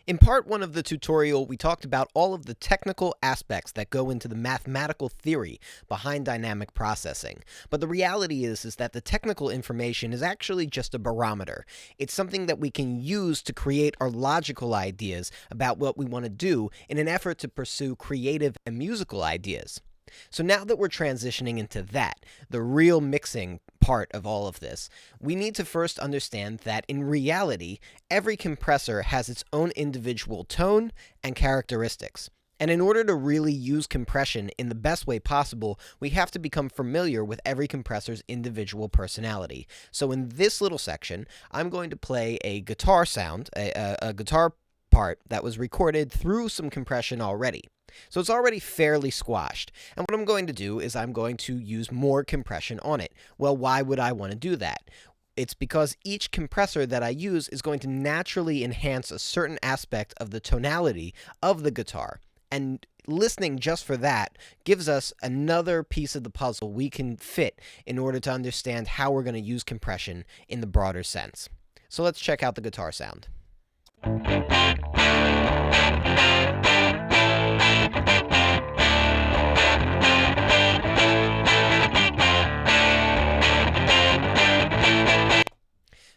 In part one of the tutorial, we talked about all of the technical aspects that go into the mathematical theory behind dynamic processing. But the reality is that the technical information is actually just a barometer. It's something that we can use to create our logical ideas about what we want to do in an effort to pursue creative and musical ideas. So now that we're transitioning into that, the real mixing part of all of this, we need to first understand that in reality, every compressor has its own individual tone and characteristics. And in order to really use compression in the best way possible, we have to become familiar with every compressor's individual personality. So in this little section, I'm going to play a guitar sound, a guitar part that was recorded through some compression already. So it's already fairly squashed. And what I'm going to do is I'm going to use more compression on it. Well, why would I want to do that? It's because each compressor that I use is going to naturally enhance a certain aspect of the tonality of the guitar. And listening just for that gives us another piece of the puzzle we can fit in order to understand how we're going to use compression in the broader sense. So let's check out the guitar sound.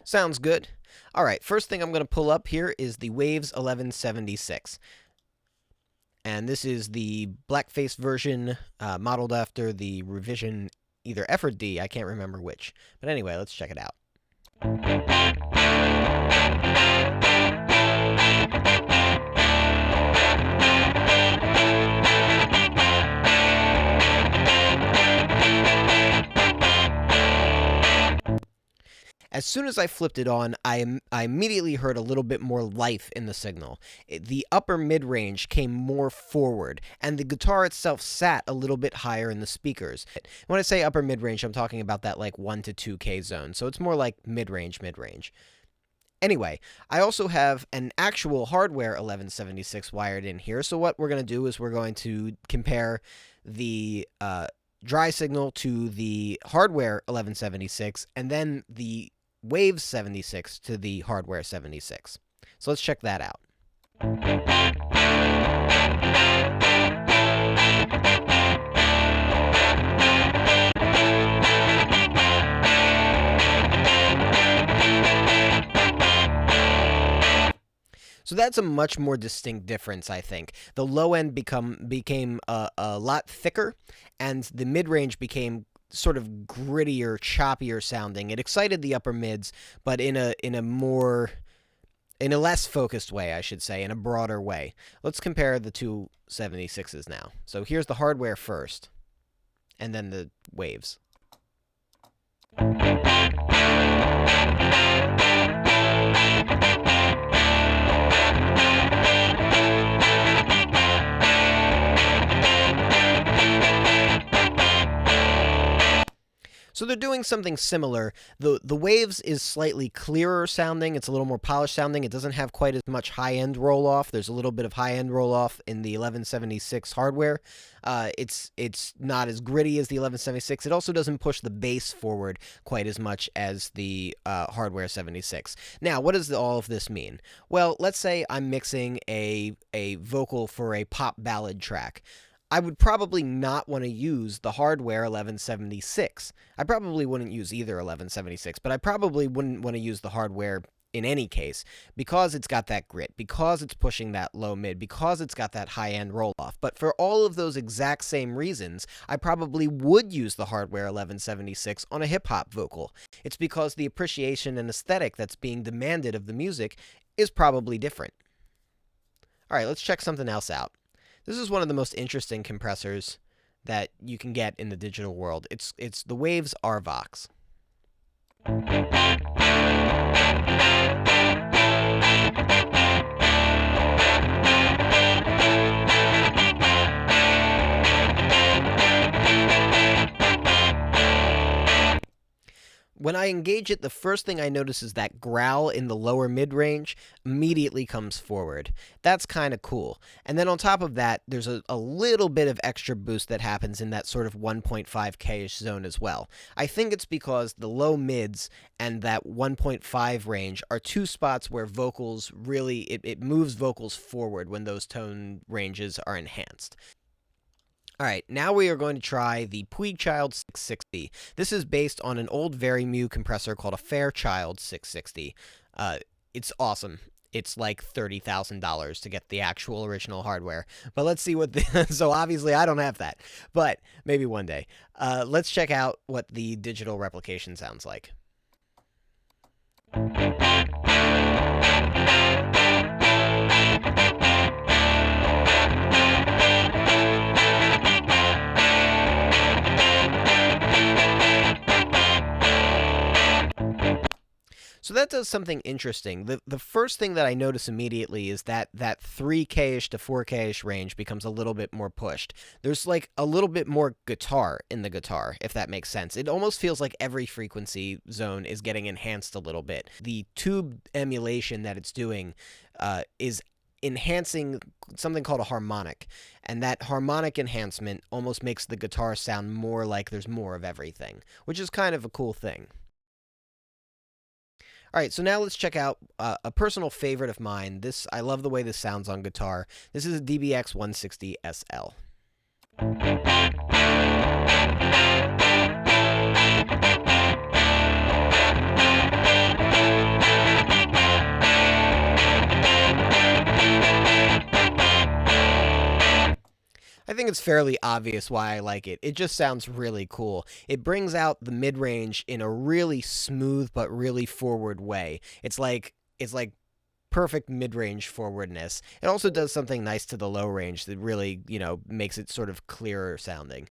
Sounds good. All right, first thing I'm going to pull up here is the Waves 1176. And this is the blackface version, modeled after the revision either F or D, I can't remember which. But anyway, let's check it out. As soon as I flipped it on, I immediately heard a little bit more life in the signal. The upper mid-range came more forward, and the guitar itself sat a little bit higher in the speakers. When I say upper mid-range, I'm talking about that like 1 to 2K zone, so it's more like mid-range. Anyway, I also have an actual hardware 1176 wired in here, so what we're going to do is we're going to compare the dry signal to the hardware 1176, and then the Waves 76 to the hardware 76. So let's check that out. So that's a much more distinct difference, I think. The low end became a lot thicker, and the mid-range became sort of grittier, choppier sounding. It excited the upper mids, but in a less focused way, I should say, in a broader way. Let's compare the two 76s now. So here's the hardware first, and then the Waves. So they're doing something similar. The Waves is slightly clearer sounding. It's a little more polished sounding. It doesn't have quite as much high-end roll-off. There's a little bit of high-end roll-off in the 1176 hardware. It's not as gritty as the 1176. It also doesn't push the bass forward quite as much as the hardware 76. Now, what does all of this mean? Well, let's say I'm mixing a vocal for a pop ballad track. I would probably not want to use the hardware 1176. I probably wouldn't use either 1176, but I probably wouldn't want to use the hardware in any case because it's got that grit, because it's pushing that low mid, because it's got that high-end roll-off. But for all of those exact same reasons, I probably would use the hardware 1176 on a hip-hop vocal. It's because the appreciation and aesthetic that's being demanded of the music is probably different. All right, let's check something else out. This is one of the most interesting compressors that you can get in the digital world. It's the Waves RVox. When I engage it, the first thing I notice is that growl in the lower mid-range immediately comes forward. That's kind of cool. And then on top of that, there's a little bit of extra boost that happens in that sort of 1.5K-ish zone as well. I think it's because the low mids and that 1.5 range are two spots where vocals really, it moves vocals forward when those tone ranges are enhanced. All right, now we are going to try the Puigchild 660. This is based on an old Very compressor called a Fairchild 660. It's awesome. It's like $30,000 to get the actual original hardware. But let's see what the... So obviously I don't have that, but maybe one day. Let's check out what the digital replication sounds like. So that does something interesting. The first thing that I notice immediately is that 3K-ish to 4K-ish range becomes a little bit more pushed. There's like a little bit more guitar in the guitar, if that makes sense. It almost feels like every frequency zone is getting enhanced a little bit. The tube emulation that it's doing is enhancing something called a harmonic, and that harmonic enhancement almost makes the guitar sound more like there's more of everything, which is kind of a cool thing. All right, so now let's check out a personal favorite of mine. I love the way this sounds on guitar. This is a DBX 160 SL. I think it's fairly obvious why I like it. It just sounds really cool. It brings out the mid-range in a really smooth but really forward way. It's like perfect mid-range forwardness. It also does something nice to the low range that really, makes it sort of clearer sounding.